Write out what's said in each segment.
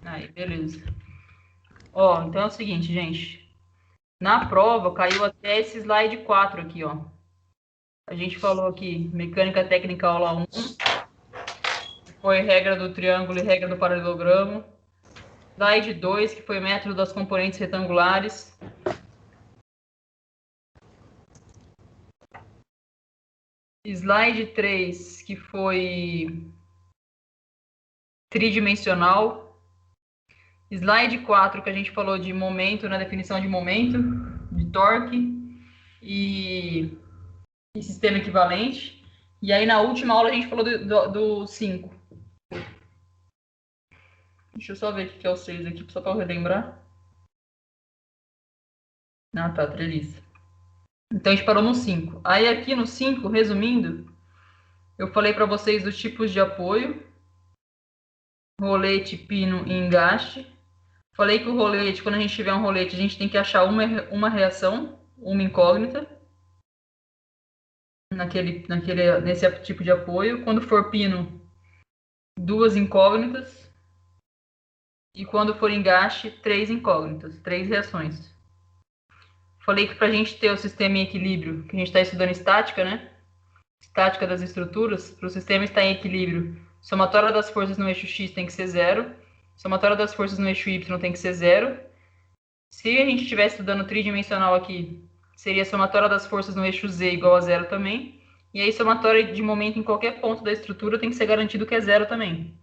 Aí, beleza. Ó, então é o seguinte, gente. Na prova, caiu até esse slide 4 aqui, ó. A gente falou aqui, mecânica técnica aula 1, foi regra do triângulo e regra do paralelogramo. Slide 2, que foi método das componentes retangulares. Slide 3, que foi tridimensional. Slide 4, que a gente falou de momento, na definição de momento, de torque e sistema equivalente. E aí, na última aula, a gente falou do 5. Deixa eu só ver o que é o 6 aqui, só para eu relembrar. Ah, tá, treliça. Então, a gente parou no 5. Aí, aqui no 5, resumindo, eu falei para vocês dos tipos de apoio, rolete, pino e engaste. Falei que o rolete, quando a gente tiver um rolete, a gente tem que achar uma reação, uma incógnita, nesse tipo de apoio. Quando for pino, duas incógnitas. E quando for engaste, três incógnitas, três reações. Falei que para a gente ter o sistema em equilíbrio, que a gente está estudando estática, né? Estática das estruturas, para o sistema estar em equilíbrio, somatória das forças no eixo X tem que ser zero, somatória das forças no eixo Y tem que ser zero. Se a gente estivesse estudando tridimensional aqui, seria somatória das forças no eixo Z igual a zero também. E aí, somatória de momento em qualquer ponto da estrutura tem que ser garantido que é zero também,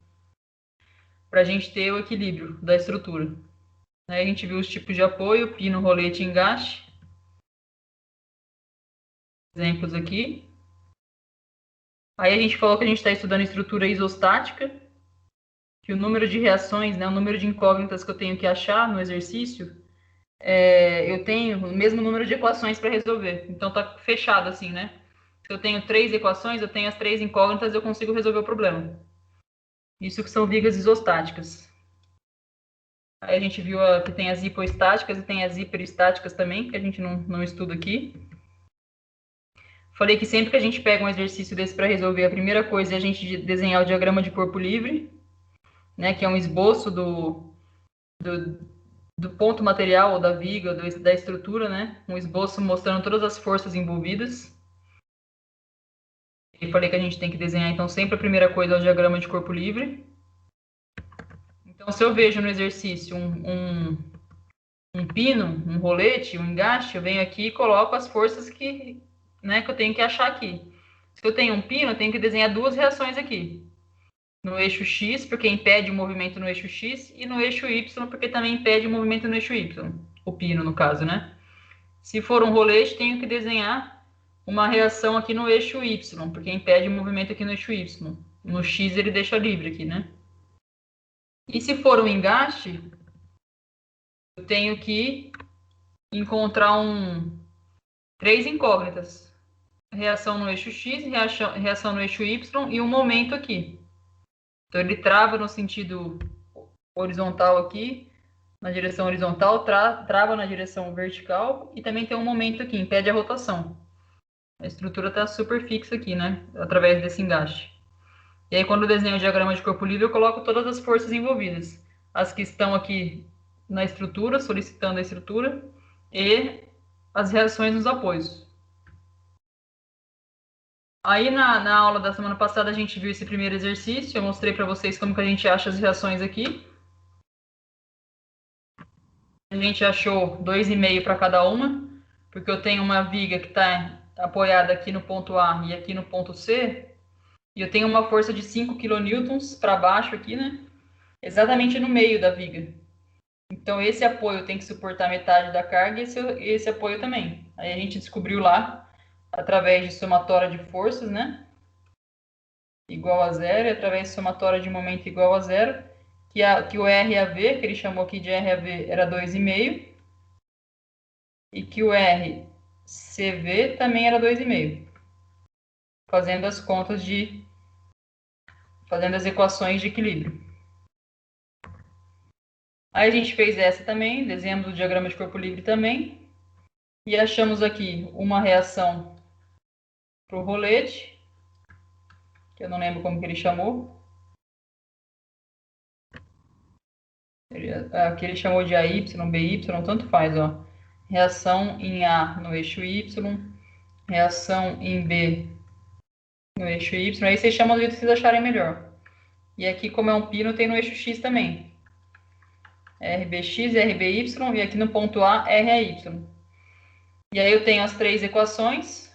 para a gente ter o equilíbrio da estrutura. Aí a gente viu os tipos de apoio, pino, rolete e engaste. Exemplos aqui. Aí a gente falou que a gente está estudando estrutura isostática, que o número de reações, né, o número de incógnitas que eu tenho que achar no exercício, eu tenho o mesmo número de equações para resolver. Então tá fechado assim, né? Se eu tenho três equações, eu tenho as três incógnitas, eu consigo resolver o problema. Isso que são vigas isostáticas. Aí a gente viu que tem as hipoestáticas e tem as hiperestáticas também, que a gente não estuda aqui. Falei que sempre que a gente pega um exercício desse para resolver, a primeira coisa é a gente desenhar o diagrama de corpo livre, né, que é um esboço do ponto material ou da viga, da estrutura, né, um esboço mostrando todas as forças envolvidas. E falei que a gente tem que desenhar, então, sempre a primeira coisa é o diagrama de corpo livre. Então, se eu vejo no exercício um pino, um rolete, um engaste, eu venho aqui e coloco as forças né, que eu tenho que achar aqui. Se eu tenho um pino, eu tenho que desenhar duas reações aqui. No eixo X, porque impede o movimento no eixo X, e no eixo Y, porque também impede o movimento no eixo Y. O pino, no caso, né? Se for um rolete, tenho que desenhar uma reação aqui no eixo Y, porque impede o movimento aqui no eixo Y. No X ele deixa livre aqui, né? E se for um engaste, eu tenho que encontrar três incógnitas. Reação no eixo X, reação no eixo Y e um momento aqui. Então ele trava no sentido horizontal aqui, na direção horizontal, trava na direção vertical e também tem um momento aqui, impede a rotação. A estrutura está super fixa aqui, né? Através desse engaste. E aí, quando eu desenho o diagrama de corpo livre, eu coloco todas as forças envolvidas. As que estão aqui na estrutura, solicitando a estrutura, e as reações nos apoios. Aí, na aula da semana passada, a gente viu esse primeiro exercício. Eu mostrei para vocês como que a gente acha as reações aqui. A gente achou 2,5 para cada uma, porque eu tenho uma viga que está apoiada aqui no ponto A e aqui no ponto C, e eu tenho uma força de 5 kN para baixo aqui, né? Exatamente no meio da viga. Então esse apoio tem que suportar metade da carga e esse apoio também. Aí a gente descobriu lá, através de somatória de forças, né? Igual a zero, e através de somatória de momento igual a zero, que o RAV, que ele chamou aqui de RAV, era 2,5, e que o RCV também era 2,5. Fazendo as contas fazendo as equações de equilíbrio. Aí a gente fez essa também, desenhamos o diagrama de corpo livre também, e achamos aqui uma reação para o rolete, que eu não lembro como que ele chamou. Aqui ele chamou de AY, BY, tanto faz, ó. Reação em A no eixo Y, reação em B no eixo Y. Aí vocês chamam do jeito que vocês acharem melhor. E aqui, como é um pino, tem no eixo X também. RBX e RBY, e aqui no ponto A, RAY. E aí eu tenho as três equações.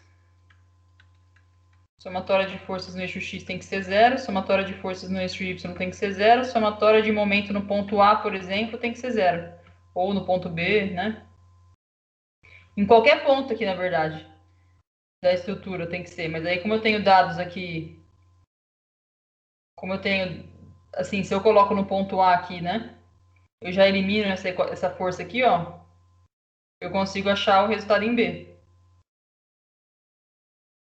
Somatória de forças no eixo X tem que ser zero, somatória de forças no eixo Y tem que ser zero, somatória de momento no ponto A, por exemplo, tem que ser zero. Ou no ponto B, né? Em qualquer ponto aqui, na verdade, da estrutura tem que ser. Mas aí, como eu tenho dados aqui, como eu tenho, assim, se eu coloco no ponto A aqui, né? Eu já elimino essa força aqui, ó. Eu consigo achar o resultado em B.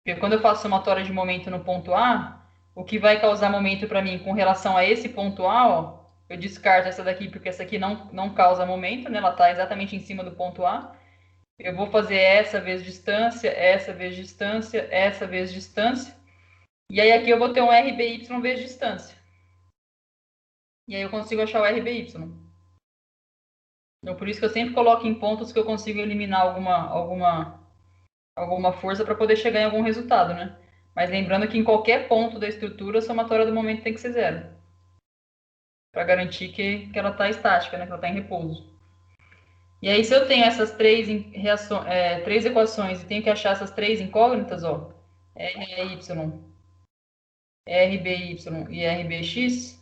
Porque quando eu faço somatória de momento no ponto A, o que vai causar momento para mim com relação a esse ponto A, ó, eu descarto essa daqui porque essa aqui não causa momento, né? Ela está exatamente em cima do ponto A. Eu vou fazer essa vezes distância, essa vezes distância, essa vezes distância. E aí aqui eu vou ter um RBY vezes distância. E aí eu consigo achar o RBY. Então por isso que eu sempre coloco em pontos que eu consigo eliminar alguma força para poder chegar em algum resultado, né? Mas lembrando que em qualquer ponto da estrutura, a somatória do momento tem que ser zero. Para garantir que ela está estática, né? Que ela está em repouso. E aí, se eu tenho essas três equações e tenho que achar essas três incógnitas, ó, RY, RBY e RBX,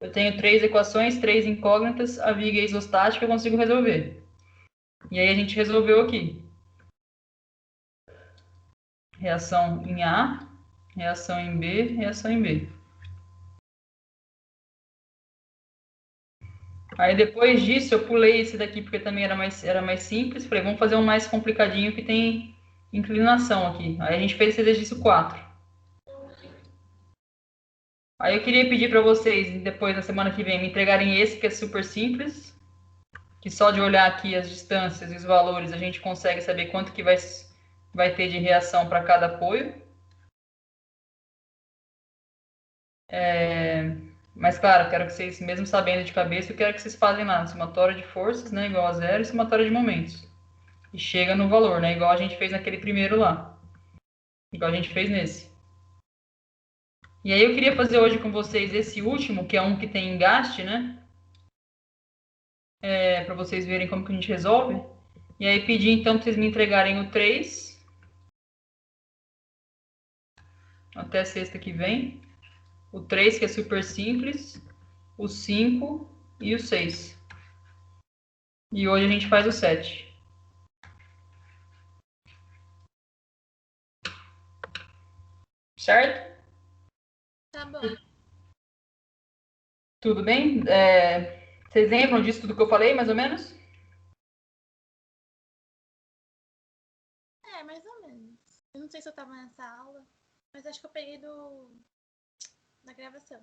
eu tenho três equações, três incógnitas, a viga é isostática, eu consigo resolver. E aí a gente resolveu aqui. Reação em A, reação em B, reação em B. Aí depois disso eu pulei esse daqui porque também era mais simples. Falei, vamos fazer um mais complicadinho que tem inclinação aqui. Aí a gente fez esse exercício 4. Aí eu queria pedir para vocês, depois na semana que vem, me entregarem esse que é super simples. Que só de olhar aqui as distâncias e os valores a gente consegue saber quanto que vai ter de reação para cada apoio. Mas claro, quero que vocês, mesmo sabendo de cabeça, eu quero que vocês façam lá, somatória de forças, né, igual a zero, e somatória de momentos. E chega no valor, né, igual a gente fez naquele primeiro lá. Igual a gente fez nesse. E aí eu queria fazer hoje com vocês esse último, que é um que tem engaste, né? Para vocês verem como que a gente resolve. E aí pedir então para vocês me entregarem o 3 até sexta que vem. O 3 que é super simples. O 5 e o 6. E hoje a gente faz o 7. Certo? Tá bom. Tudo bem? Vocês lembram disso tudo que eu falei, mais ou menos? Mais ou menos. Eu não sei se eu tava nessa aula, mas acho que eu peguei da gravação.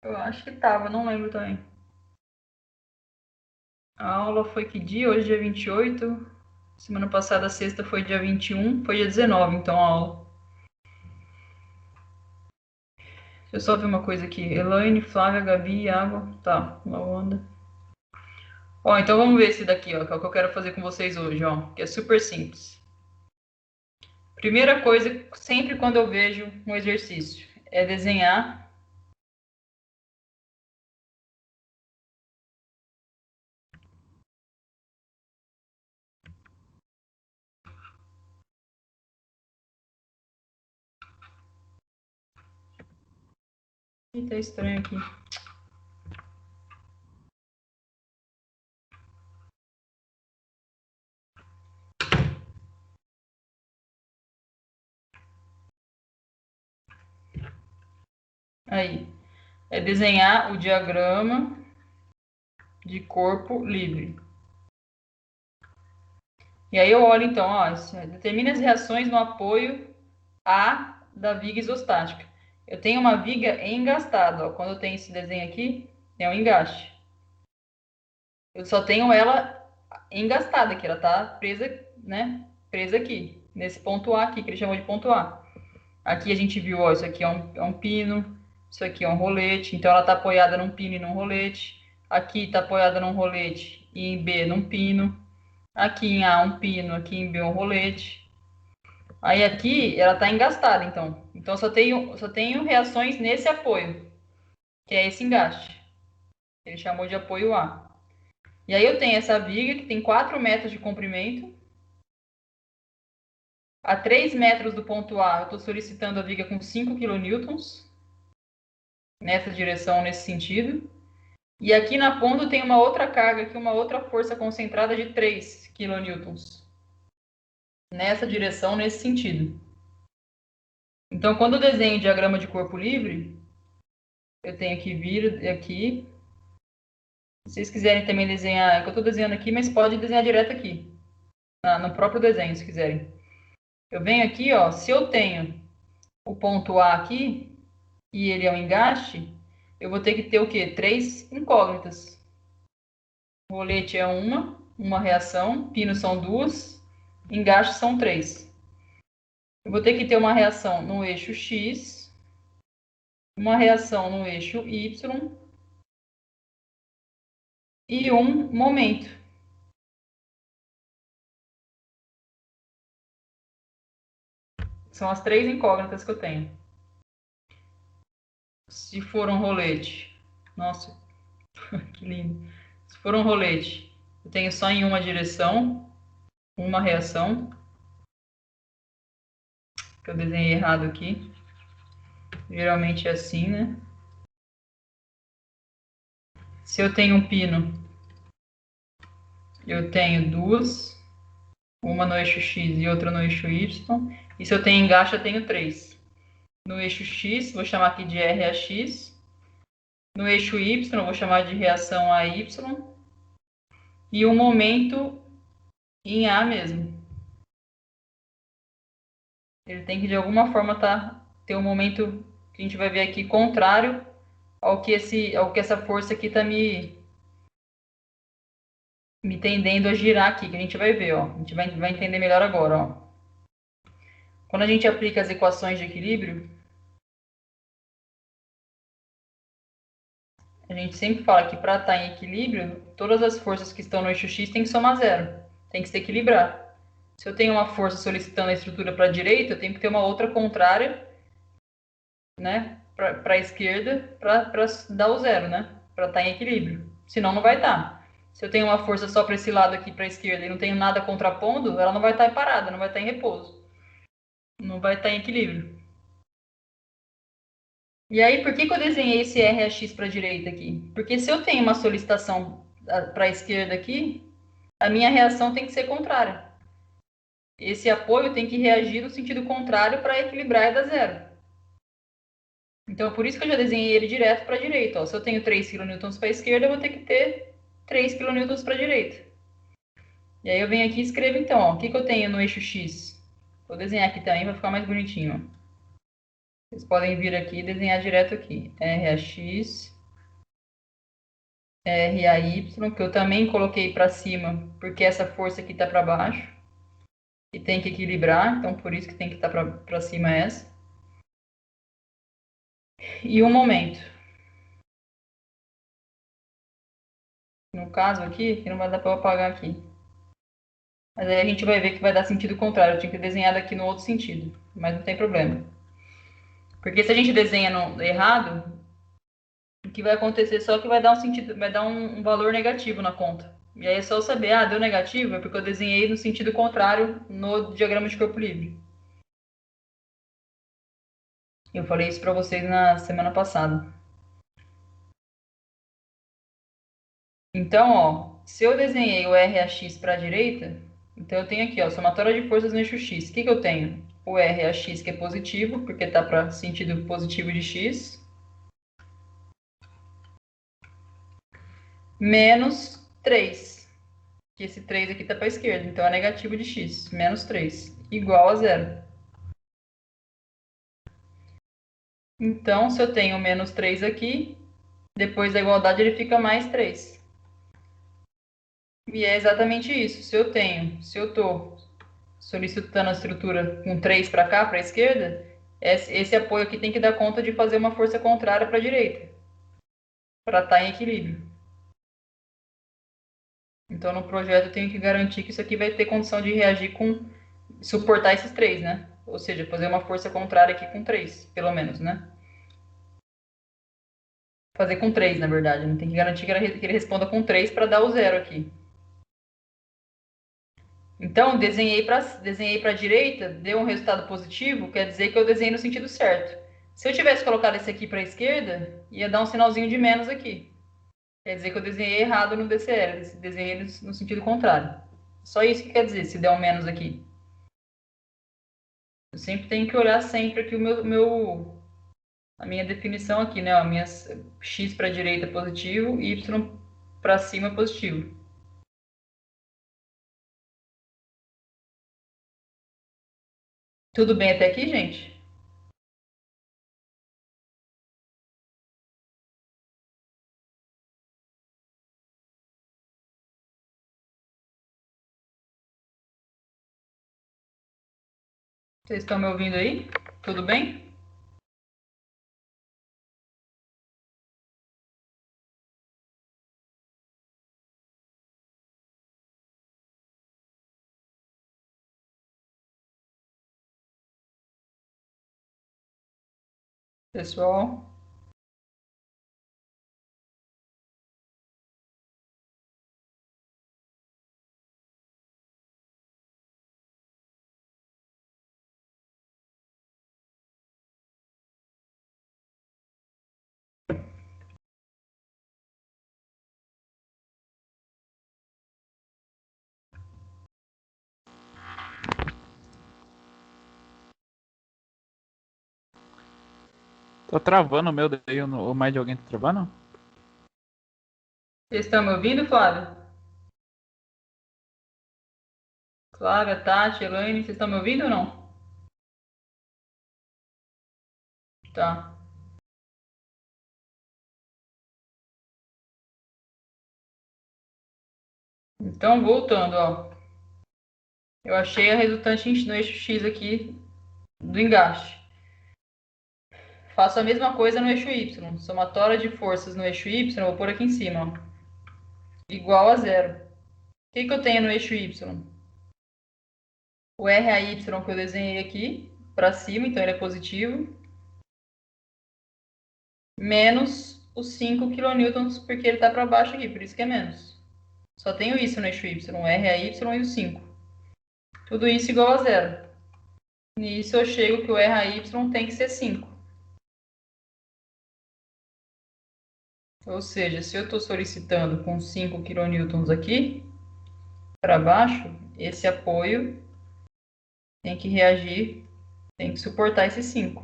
Eu acho que tava, não lembro também. A aula foi que dia? Hoje dia 28. Semana passada, sexta, foi dia 21. Foi dia 19, então, a aula. Deixa eu só ver uma coisa aqui. Elaine, Flávia, Gabi, Água. Tá, Lawanda. Ó, então vamos ver esse daqui, ó, que é o que eu quero fazer com vocês hoje, ó. Que é super simples. Primeira coisa, sempre quando eu vejo um exercício, é desenhar. Ih, tá estranho aqui. Aí, é desenhar o diagrama de corpo livre. E aí eu olho então, ó, determine as reações no apoio A da viga isostática. Eu tenho uma viga engastada, ó. Quando eu tenho esse desenho aqui, é um engaste. Eu só tenho ela engastada aqui, ela tá presa, né? Presa aqui, nesse ponto A aqui, que ele chamou de ponto A. Aqui a gente viu, ó, isso aqui é um pino, isso aqui é um rolete, então ela tá apoiada num pino e num rolete. aqui está apoiada num rolete e em B num pino. Aqui em A um pino, aqui em B um rolete. Aí aqui ela está engastada, então. Então só tenho reações nesse apoio, que é esse engaste. Ele chamou de apoio A. E aí eu tenho essa viga que tem 4 metros de comprimento. A 3 metros do ponto A, eu estou solicitando a viga com 5 kN. Nessa direção, nesse sentido. E aqui na ponta tem uma outra carga, aqui, uma outra força concentrada de 3 kN. Nessa direção, nesse sentido. Então, quando eu desenho o diagrama de corpo livre, eu tenho que vir aqui. Se vocês quiserem também desenhar, é que eu estou desenhando aqui, mas pode desenhar direto aqui, no próprio desenho, se quiserem. Eu venho aqui, ó, se eu tenho o ponto A aqui, e ele é um engaste, eu vou ter que ter o quê? 3 incógnitas. O rolete é uma reação, pinos são 2, engastes são 3. Eu vou ter que ter uma reação no eixo X, uma reação no eixo Y e um momento. São as 3 incógnitas que eu tenho. Se for um rolete, nossa, que lindo. Se for um rolete, eu tenho só em uma direção, uma reação, que eu desenhei errado aqui. Geralmente é assim, né? Se eu tenho um pino, eu tenho 2, uma no eixo X e outra no eixo Y. E se eu tenho engaste, eu tenho 3. No eixo X, vou chamar aqui de RAX. No eixo Y, vou chamar de reação AY. E um momento em A mesmo. Ele tem que, de alguma forma, ter um momento que a gente vai ver aqui contrário ao que essa força aqui está me tendendo a girar aqui, que a gente vai ver, ó. A gente vai entender melhor agora, ó. Quando a gente aplica as equações de equilíbrio, a gente sempre fala que para estar em equilíbrio, todas as forças que estão no eixo X têm que somar zero, tem que se equilibrar. Se eu tenho uma força solicitando a estrutura para a direita, eu tenho que ter uma outra contrária, né, para a esquerda, para dar o zero, né, para estar em equilíbrio. Senão não vai estar. Se eu tenho uma força só para esse lado aqui, para a esquerda, e não tenho nada contrapondo, ela não vai estar parada, não vai estar em repouso. Não vai estar em equilíbrio. E aí, por que eu desenhei esse RAX para a direita aqui? Porque se eu tenho uma solicitação para a esquerda aqui, a minha reação tem que ser contrária. Esse apoio tem que reagir no sentido contrário para equilibrar e dar zero. Então, por isso que eu já desenhei ele direto para a direita. Ó. Se eu tenho 3 kN para a esquerda, eu vou ter que ter 3 kN para a direita. E aí eu venho aqui e escrevo, então, ó, o que eu tenho no eixo X? Vou desenhar aqui também para ficar mais bonitinho. Ó. Vocês podem vir aqui e desenhar direto aqui. RAX, RAY, que eu também coloquei para cima, porque essa força aqui está para baixo. E tem que equilibrar, então por isso que tem que estar para cima essa. E um momento. No caso aqui, que não vai dar para eu apagar aqui. Mas aí a gente vai ver que vai dar sentido contrário. Eu tinha que desenhar daqui no outro sentido. Mas não tem problema. Porque se a gente desenha errado, o que vai acontecer só que vai dar um sentido, vai dar um valor negativo na conta. E aí é só eu saber, ah, deu negativo, é porque eu desenhei no sentido contrário no diagrama de corpo livre. Eu falei isso para vocês na semana passada. Então, ó, se eu desenhei o RAX para a direita, então eu tenho aqui, ó, somatória de forças no eixo X. O que eu tenho? O RAX que é positivo, porque está para sentido positivo de X, menos 3, que esse 3 aqui está para a esquerda, então é negativo de X, menos 3, igual a zero. Então, se eu tenho menos 3 aqui, depois da igualdade ele fica mais 3. E é exatamente isso. Se eu estou solicitando a estrutura com 3 para cá, para a esquerda, esse apoio aqui tem que dar conta de fazer uma força contrária para a direita, para estar em equilíbrio. Então, no projeto, eu tenho que garantir que isso aqui vai ter condição de reagir com... suportar esses 3, né? Ou seja, fazer uma força contrária aqui com 3, pelo menos, né? Fazer com 3, na verdade. Não tem que garantir que ele responda com 3 para dar o 0 aqui. Então, desenhei para a direita, deu um resultado positivo, quer dizer que eu desenhei no sentido certo. Se eu tivesse colocado esse aqui para a esquerda, ia dar um sinalzinho de menos aqui. Quer dizer que eu desenhei errado no DCL, desenhei no sentido contrário. Só isso que quer dizer, se der um menos aqui. Eu sempre tenho que olhar sempre aqui a minha definição aqui, né? A minha x para a direita é positivo e y para cima é positivo. Tudo bem até aqui, gente? Vocês estão me ouvindo aí? Tudo bem? Pessoal, Tô travando o meu daí, ou mais de alguém tá travando? vocês estão me ouvindo, Flávio? Flávia, Tati, Elaine, vocês estão me ouvindo ou não? Tá. Então, voltando, ó. Eu achei a resultante no eixo X aqui do engaste. Faço a mesma coisa no eixo Y. Somatória de forças no eixo Y, vou pôr aqui em cima, ó. Igual a zero. O que que eu tenho no eixo Y? O RAY que eu desenhei aqui, para cima, então ele é positivo, menos os 5 kN, porque ele está para baixo aqui, por isso que é menos. Só tenho isso no eixo Y, o RAY e o 5. Tudo isso igual a zero. Nisso eu chego que o RAY tem que ser 5. Ou seja, se eu estou solicitando com 5 kN aqui, para baixo, esse apoio tem que reagir, tem que suportar esses 5.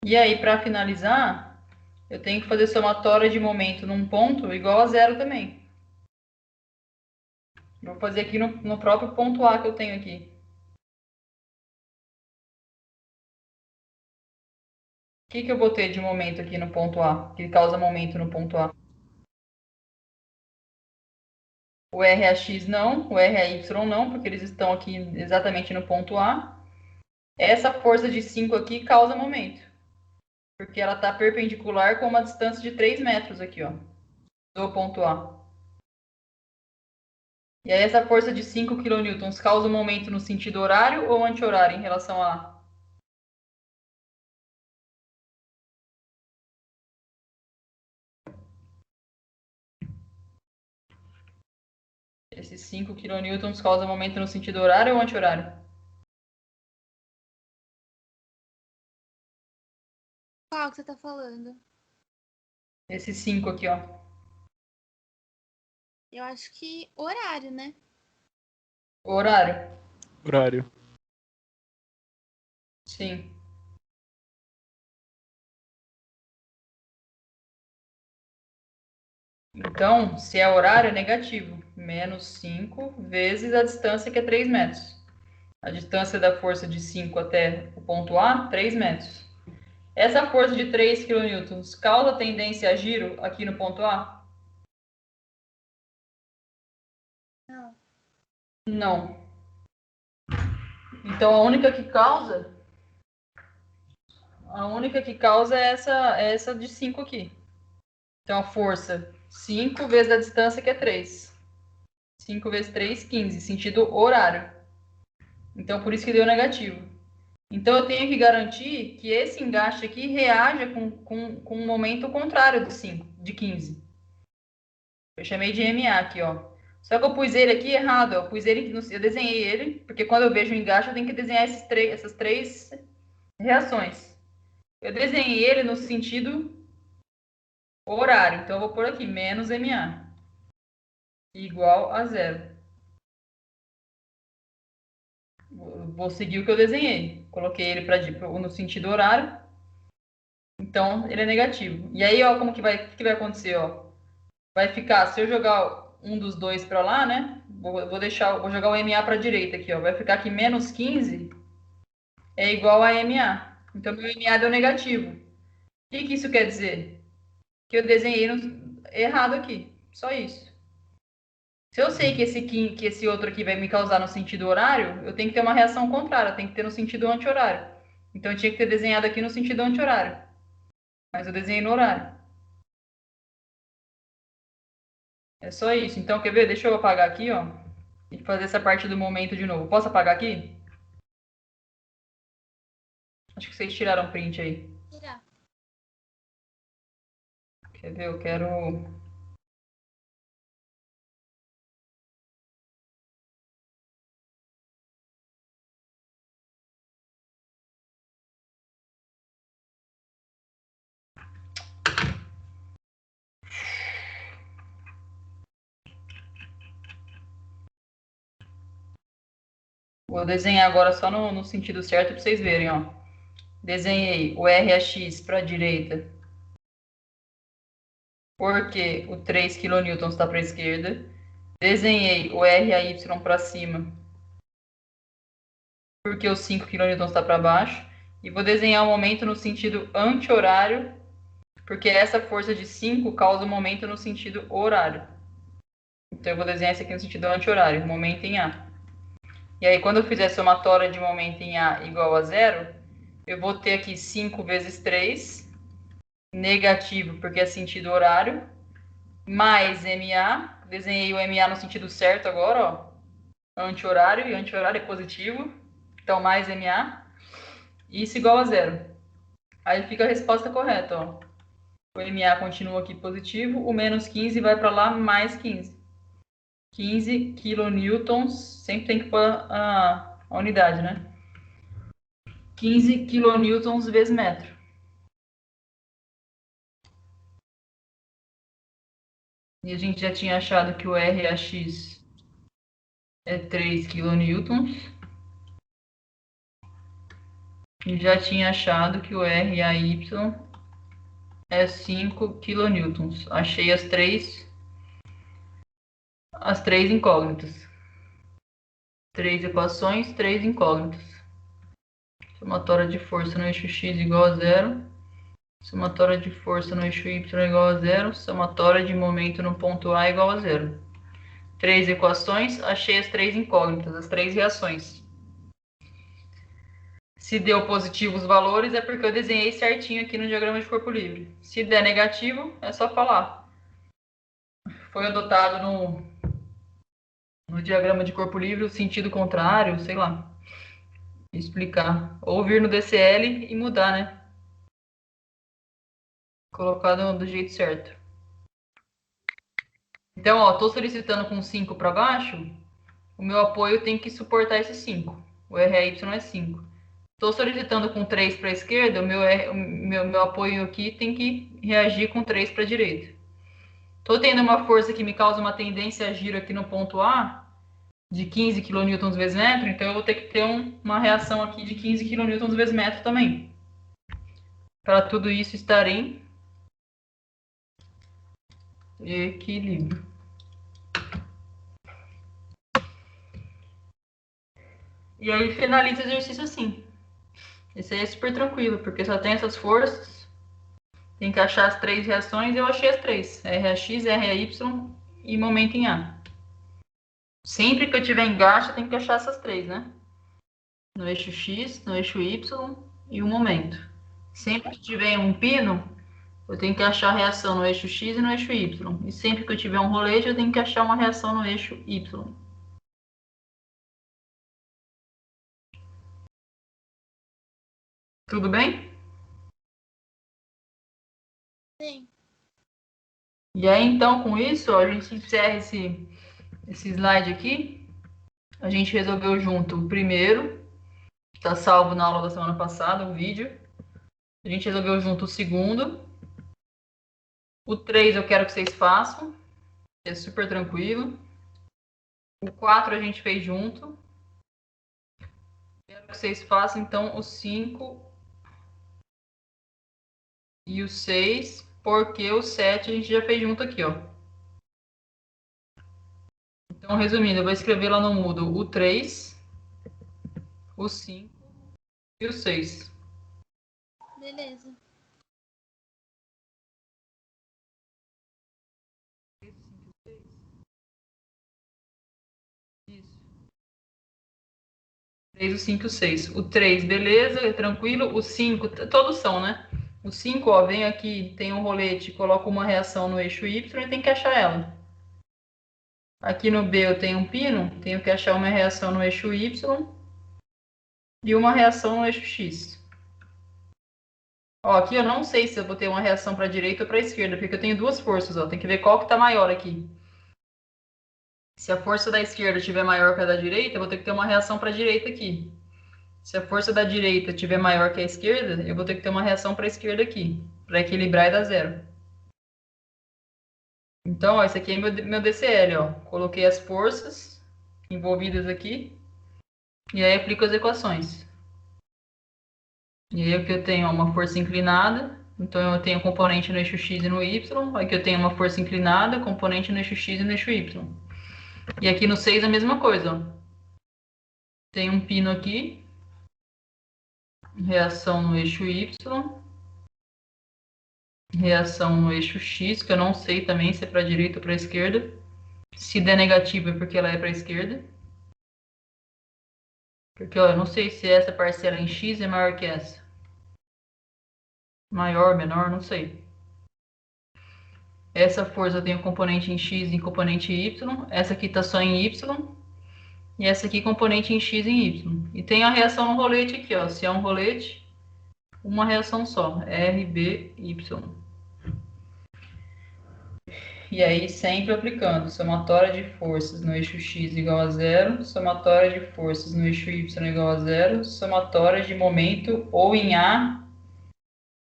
E aí, para finalizar, eu tenho que fazer somatória de momento num ponto igual a zero também. Vou fazer aqui no próprio ponto A que eu tenho aqui. O que que eu botei de momento aqui no ponto A, que causa momento no ponto A? O RAX não, o RAY não, porque eles estão aqui exatamente no ponto A. Essa força de 5 aqui causa momento, porque ela está perpendicular com uma distância de 3 metros aqui, ó, do ponto A. E aí essa força de 5 kN causa momento no sentido horário ou anti-horário em relação a A? Esses 5 kN causam momento no sentido horário ou anti-horário? Qual que você tá falando? Esses 5 aqui, ó. Eu acho que horário, né? Horário? Horário. Sim. Então, se é horário, é negativo. Menos 5 vezes a distância, que é 3 metros. A distância da força de 5 até o ponto A, 3 metros. Essa força de 3 kN causa tendência a giro aqui no ponto A? Não. Não. Então, a única que causa A única que causa é essa de 5 aqui. Então, a força 5 vezes a distância, que é 3. 5 vezes 3, 15, sentido horário. Então, por isso que deu negativo. Então, eu tenho que garantir que esse engaste aqui reaja com um momento contrário do 5, de 15. Eu chamei de MA aqui, ó. Só que eu pus ele aqui errado, ó. Eu desenhei ele, porque quando eu vejo o engaste, eu tenho que desenhar essas três reações. Eu desenhei ele no sentido horário. Então, eu vou pôr aqui, menos MA, igual a zero. Vou seguir o que eu desenhei. Coloquei ele no sentido horário. Então, ele é negativo. E aí, ó, o que vai acontecer, ó? Vai ficar, se eu jogar um dos dois para lá, né? Vou jogar o MA para a direita aqui, ó. Vai ficar aqui menos 15 é igual a MA. Então, meu MA deu negativo. O que isso quer dizer? Que eu desenhei errado aqui. Só isso. Se eu sei que esse outro aqui vai me causar no sentido horário, eu tenho que ter uma reação contrária, tem que ter no sentido anti-horário. Então, eu tinha que ter desenhado aqui no sentido anti-horário. Mas eu desenhei no horário. É só isso. Então, quer ver? Deixa eu apagar aqui, ó. E fazer essa parte do momento de novo. Posso apagar aqui? Acho que vocês tiraram print aí. Tirar. Quer ver? Eu quero... Vou desenhar agora só no sentido certo para vocês verem, ó. Desenhei o RAX para a direita, porque o 3 kN está para a esquerda. Desenhei o RAY para cima, porque o 5 kN está para baixo. E vou desenhar o momento no sentido anti-horário, porque essa força de 5 causa o momento no sentido horário. Então, eu vou desenhar esse aqui no sentido anti-horário, momento em A. E aí, quando eu fizer a somatória de momento em A igual a zero, eu vou ter aqui 5 vezes 3, negativo, porque é sentido horário, mais MA. Desenhei o MA no sentido certo agora, ó. Anti-horário, e anti-horário é positivo. Então, mais MA. Isso igual a zero. Aí fica a resposta correta, ó. O MA continua aqui positivo, o menos 15 vai para lá, mais 15. 15 kilonewtons, sempre tem que pôr a unidade, né? 15 kilonewtons vezes metro. E a gente já tinha achado que o RAX é 3 kilonewtons. E já tinha achado que o RAY é 5 kilonewtons. Achei as três incógnitas. 3 equações, 3 incógnitas. Somatória de força no eixo x igual a zero. Somatória de força no eixo y igual a zero. Somatória de momento no ponto A igual a zero. 3 equações, achei as 3 incógnitas, as 3 reações. Se deu positivo os valores, é porque eu desenhei certinho aqui no diagrama de corpo livre. Se der negativo, é só falar. Foi adotado no diagrama de corpo livre o sentido contrário, sei lá. Explicar. Ou vir no DCL e mudar, né? Colocar do jeito certo. Então, ó, tô solicitando com 5 para baixo, o meu apoio tem que suportar esse 5. O RAY é 5. Estou solicitando com 3 para a esquerda, o meu apoio aqui tem que reagir com 3 para a direita. Estou tendo uma força que me causa uma tendência a giro aqui no ponto A, de 15 kN vezes metro, então eu vou ter que ter uma reação aqui de 15 kN vezes metro também. Para tudo isso estar em equilíbrio. E aí finaliza o exercício assim. Esse aí é super tranquilo, porque só tem essas forças. Tem que achar as 3 reações, eu achei as 3. RAX, RAY e momento em A. Sempre que eu tiver engaste, eu tenho que achar essas 3, né? No eixo X, no eixo Y e o momento. Sempre que tiver um pino, eu tenho que achar a reação no eixo X e no eixo Y. E sempre que eu tiver um rolete, eu tenho que achar uma reação no eixo Y. Tudo bem? Sim. E aí, então, com isso, ó, a gente encerra esse slide aqui. A gente resolveu junto o primeiro, está salvo na aula da semana passada, o vídeo. A gente resolveu junto o segundo. O 3 eu quero que vocês façam, é super tranquilo. O 4 a gente fez junto. Quero que vocês façam, então, o 5 e o 6, porque o 7 a gente já fez junto aqui, ó. Então, resumindo, eu vou escrever lá no Moodle o 3, o 5 e o 6. Beleza. Isso. 3, o 5 e o 6. O 3, beleza, é tranquilo. O 5, todos são, né? O 5, ó, vem aqui, tem um rolete, coloco uma reação no eixo Y e tem que achar ela. Aqui no B eu tenho um pino, tenho que achar uma reação no eixo Y e uma reação no eixo X. Ó, aqui eu não sei se eu vou ter uma reação para a direita ou para a esquerda, porque eu tenho duas forças, ó. Tem que ver qual que está maior aqui. Se a força da esquerda estiver maior que a da direita, eu vou ter que ter uma reação para a direita aqui. Se a força da direita estiver maior que a esquerda, eu vou ter que ter uma reação para a esquerda aqui, para equilibrar e dar zero. Então, ó, esse aqui é meu DCL, ó. Coloquei as forças envolvidas aqui e aí aplico as equações. E aí aqui eu tenho uma força inclinada, então eu tenho componente no eixo X e no Y. Aqui eu tenho uma força inclinada, componente no eixo X e no eixo Y. E aqui no 6 a mesma coisa, ó. Tem um pino aqui, reação no eixo Y, reação no eixo X, que eu não sei também se é para a direita ou para a esquerda. Se der negativo é porque ela é para a esquerda. Porque, ó, eu não sei se essa parcela em X é maior que essa. Maior, menor, não sei. Essa força eu tenho componente em X e componente em Y. Essa aqui está só em Y. E essa aqui componente em X e em Y. E tem a reação no rolete aqui, ó. Se é um rolete, uma reação só. R, B, Y. E aí sempre aplicando somatória de forças no eixo X igual a zero, somatória de forças no eixo Y igual a zero, somatória de momento ou em A,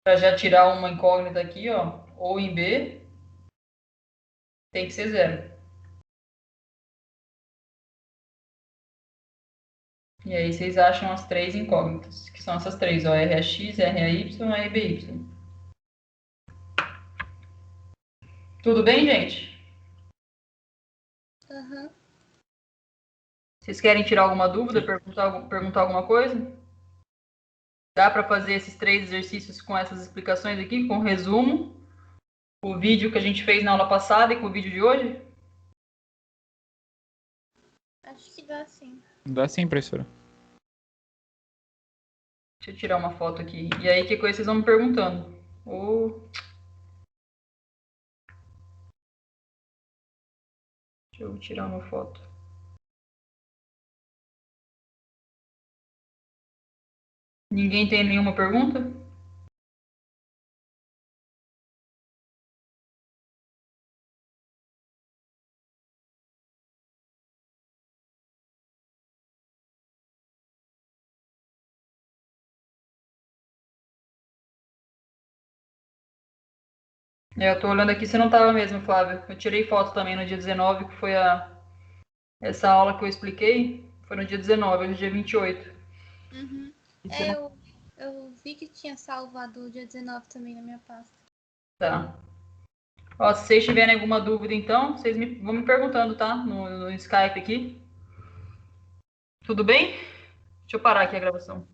para já tirar uma incógnita aqui, ó, ou em B, tem que ser zero. E aí vocês acham as três incógnitas, que são essas três, ó, RAX, RAY e RBY. Tudo bem, gente? Aham. Vocês querem tirar alguma dúvida, perguntar alguma coisa? Dá para fazer esses três exercícios com essas explicações aqui, com resumo, o vídeo que a gente fez na aula passada e com o vídeo de hoje? Acho que dá sim. Dá sim, professora. Deixa eu tirar uma foto aqui. E aí, que coisa vocês vão me perguntando? Deixa eu tirar uma foto. Ninguém tem nenhuma pergunta? Eu tô olhando aqui, você não tava mesmo, Flávia. Eu tirei foto também no dia 19, que foi essa aula que eu expliquei. Foi no dia 19, hoje é dia 28. Uhum. Eu vi que tinha salvado o dia 19 também na minha pasta. Tá. Ó, se vocês tiverem alguma dúvida, então, vocês vão me perguntando, tá? No Skype aqui. Tudo bem? Deixa eu parar aqui a gravação.